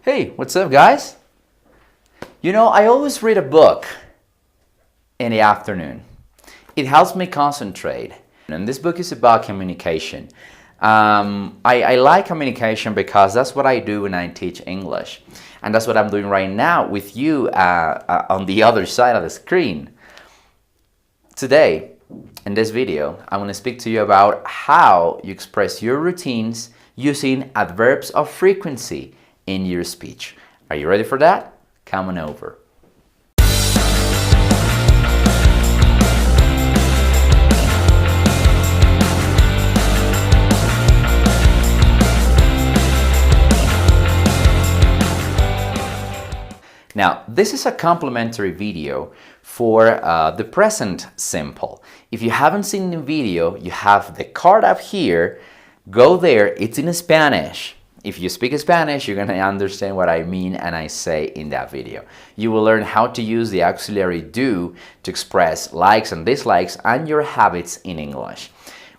Hey, what's up, guys? I always read a book in the afternoon. It helps me concentrate. And this book is about communication. I like communication because that's what I do when I teach English. And that's what I'm doing right now with you on the other side of the screen. Today, in this video, I'm going to speak to you about how you express your routines using adverbs of frequency in your speech. Are you ready for that? Come on over. Now, this is a complimentary video for the present simple. If you haven't seen the video, you have the card up here. Go there. It's in Spanish. If you speak Spanish, you're going to understand what I mean and I say in that video. You will learn how to use the auxiliary do to express likes and dislikes and your habits in English.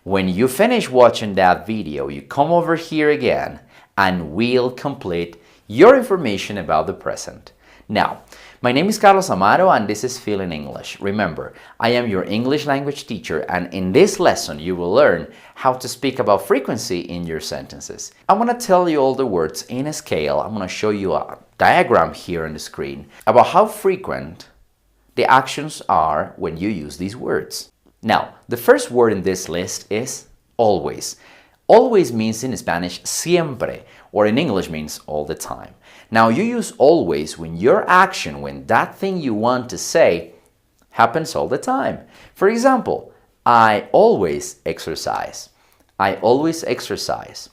When you finish watching that video, you come over here again and we'll complete your information about the present. Now, my name is Carlos Amaro and this is Feelin English. Remember, I am your English language teacher and in this lesson you will learn how to speak about frequency in your sentences. I want to tell you all the words in a scale. I'm going to show you a diagram here on the screen about how frequent the actions are when you use these words. Now, the first word in this list is always. Always means in Spanish siempre, or in English means all the time. Now you use always when your action, when that thing you want to say happens all the time. For example, I always exercise. I always exercise.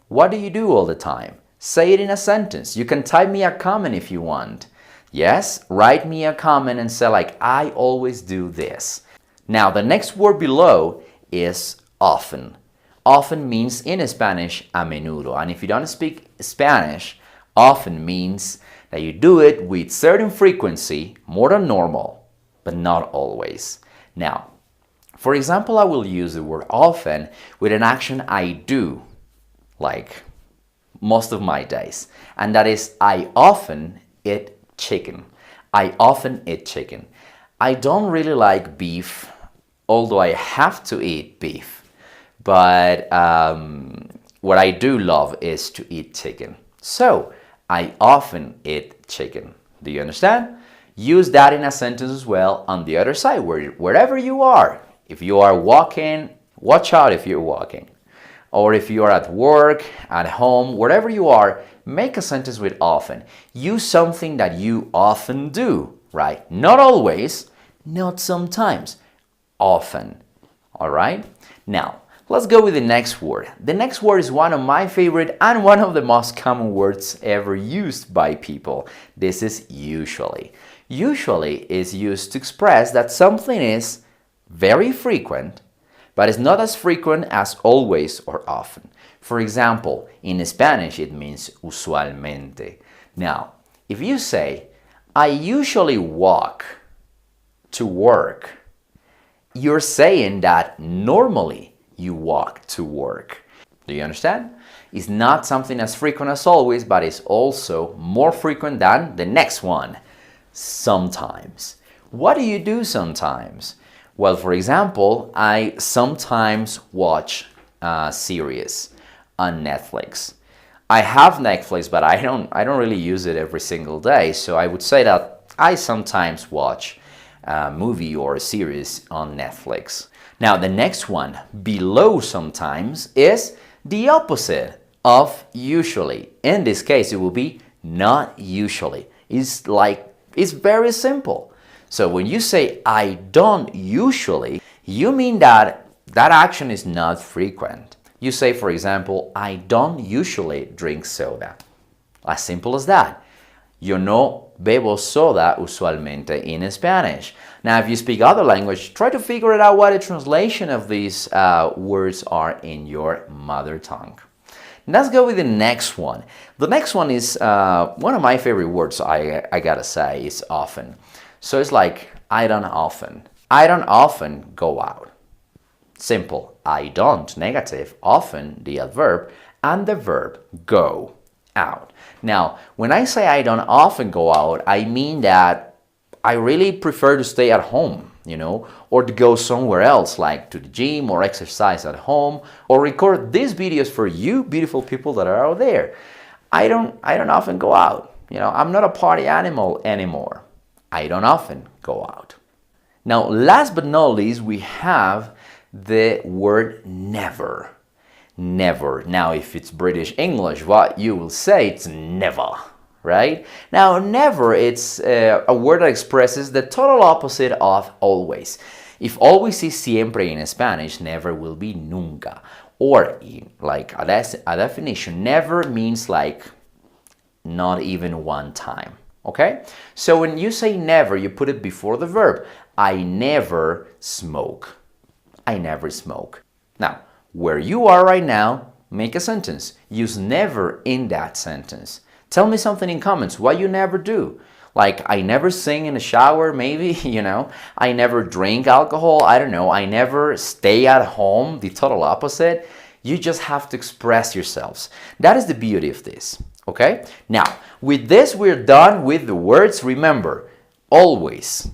What do you do all the time? Say it in a sentence. You can type me a comment if you want. Yes, write me a comment and say like, I always do this. Now the next word below is often. Often means in Spanish a menudo. And if you don't speak Spanish, often means that you do it with certain frequency, more than normal, but not always. Now, for example, I will use the word often with an action I do, like most of my days. And that is, I often eat chicken. I often eat chicken. I don't really like beef, although I have to eat beef. But what I do love is to eat chicken. So, I often eat chicken. Do you understand? Use that in a sentence as well on the other side, wherever you are. If you are walking, watch out if you're walking. Or if you are at work, at home, wherever you are, make a sentence with often. Use something that you often do, right? Not always, not sometimes, often. All right? Now, let's go with the next word. The next word is one of my favorite and one of the most common words ever used by people. This is usually. Usually is used to express that something is very frequent, but it's not as frequent as always or often. For example, in Spanish it means usualmente. Now, if you say, I usually walk to work, you're saying that normally you walk to work. Do you understand? It's not something as frequent as always, but it's also more frequent than the next one. Sometimes. What do you do sometimes? Well, for example, I sometimes watch series on Netflix. I have Netflix, but I don't really use it every single day. So I would say that I sometimes watch a movie or a series on Netflix. Now, the next one, below sometimes, is the opposite of usually. In this case, it will be not usually. It's very simple. So when you say, I don't usually, you mean that that action is not frequent. You say, for example, I don't usually drink soda. As simple as that. Yo no bebo soda usualmente in Spanish. Now, if you speak other language, try to figure it out what the translation of these words are in your mother tongue. Let's go with the next one. The next one is one of my favorite words, I gotta say, is often. So it's like, I don't often. I don't often go out. Simple. I don't, negative, often, the adverb, and the verb go. out. Now, when I say I don't often go out, I mean that I really prefer to stay at home, or to go somewhere else, like to the gym or exercise at home, or record these videos for you beautiful people that are out there. I don't often go out. I'm not a party animal anymore. I don't often go out. Now, last but not least, we have the word never. Never. Now, if it's British English, what you will say, it's never, right? Now, never, it's a word that expresses the total opposite of always. If always is siempre in Spanish, never will be nunca. Or, like a definition, never means like not even one time, okay? So when you say never, you put it before the verb. I never smoke. I never smoke. Now, where you are right now, make a sentence. Use never in that sentence. Tell me something in comments, what you never do. Like, I never sing in the shower, maybe, I never drink alcohol, I don't know. I never stay at home, the total opposite. You just have to express yourselves. That is the beauty of this, okay? Now, with this, we're done with the words. Remember, always,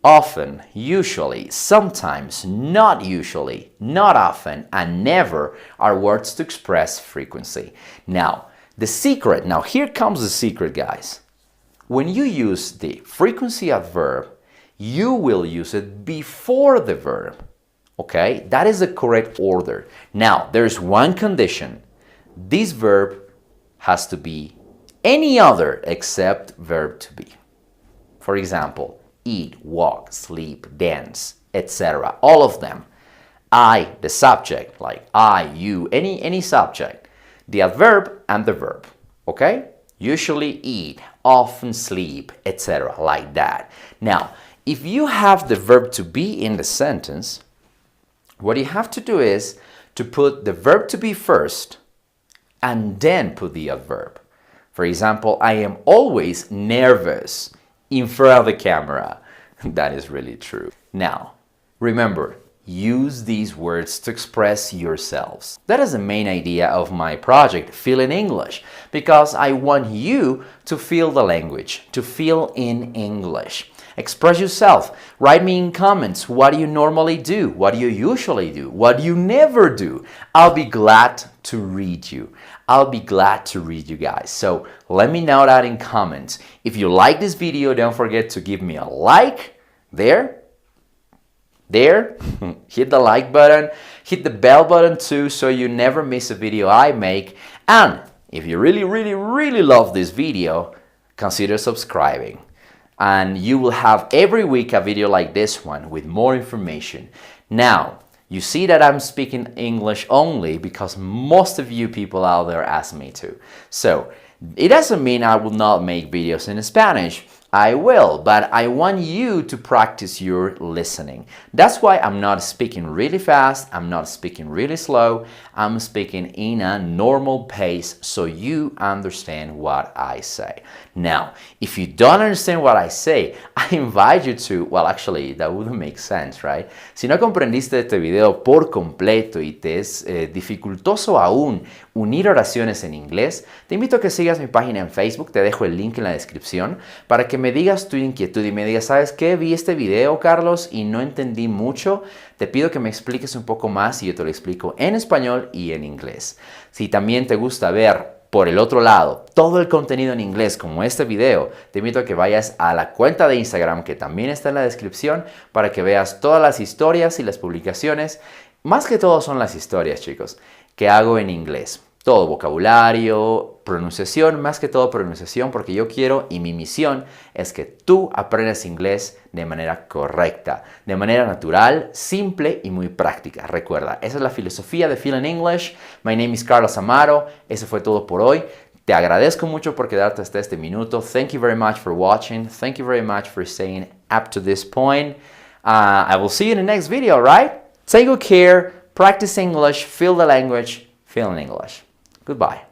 often, usually, sometimes, not usually, not often, and never are words to express frequency. Now, the secret, now here comes the secret, guys. When you use the frequency adverb, you will use it before the verb, okay? That is the correct order. Now, there's one condition. This verb has to be any other except verb to be. For example, eat, walk, sleep, dance, etc. All of them. I, the subject, like I, you, any subject. The adverb and the verb, okay? Usually eat, often sleep, etc. like that. Now, if you have the verb to be in the sentence, what you have to do is to put the verb to be first and then put the adverb. For example, I am always nervous in front of the camera. That is really true. Now, remember, use these words to express yourselves. That is the main idea of my project, Feelin English, because I want you to feel the language, to feel in English. Express yourself. Write me in comments, what do you normally do? What do you usually do? What do you never do? I'll be glad to read you. I'll be glad to read you guys. So let me know that in comments. If you like this video, don't forget to give me a like there. Hit the like button, hit the bell button too, so you never miss a video I make. And if you really love this video, consider subscribing. And you will have every week a video like this one with more information. Now, you see that I'm speaking English only because most of you people out there ask me to. So, it doesn't mean I will not make videos in Spanish. I will, but I want you to practice your listening. That's why I'm not speaking really fast, I'm not speaking really slow, I'm speaking in a normal pace so you understand what I say. Now, if you don't understand what I say, I invite you to, well, actually, that wouldn't make sense, right? Si no comprendiste este video por completo y te es dificultoso aún unir oraciones en inglés, te invito a que sigas mi página en Facebook, te dejo el link en la descripción, para que me digas tu inquietud y me digas, ¿sabes qué? Vi este video, Carlos, y no entendí mucho. Te pido que me expliques un poco más y yo te lo explico en español y en inglés. Si también te gusta ver por el otro lado todo el contenido en inglés como este video, te invito a que vayas a la cuenta de Instagram que también está en la descripción para que veas todas las historias y las publicaciones. Más que todo son las historias, chicos, que hago en inglés. Todo vocabulario, pronunciación, más que todo pronunciación, porque yo quiero y mi misión es que tú aprendas inglés de manera correcta, de manera natural, simple y muy práctica. Recuerda, esa es la filosofía de Feelin English. My name is Carlos Amaro. Eso fue todo por hoy. Te agradezco mucho por quedarte hasta este minuto. Thank you very much for watching. Thank you very much for staying up to this point. I will see you in the next video, all right? Take good care, practice English, feel the language, Feelin English. Goodbye.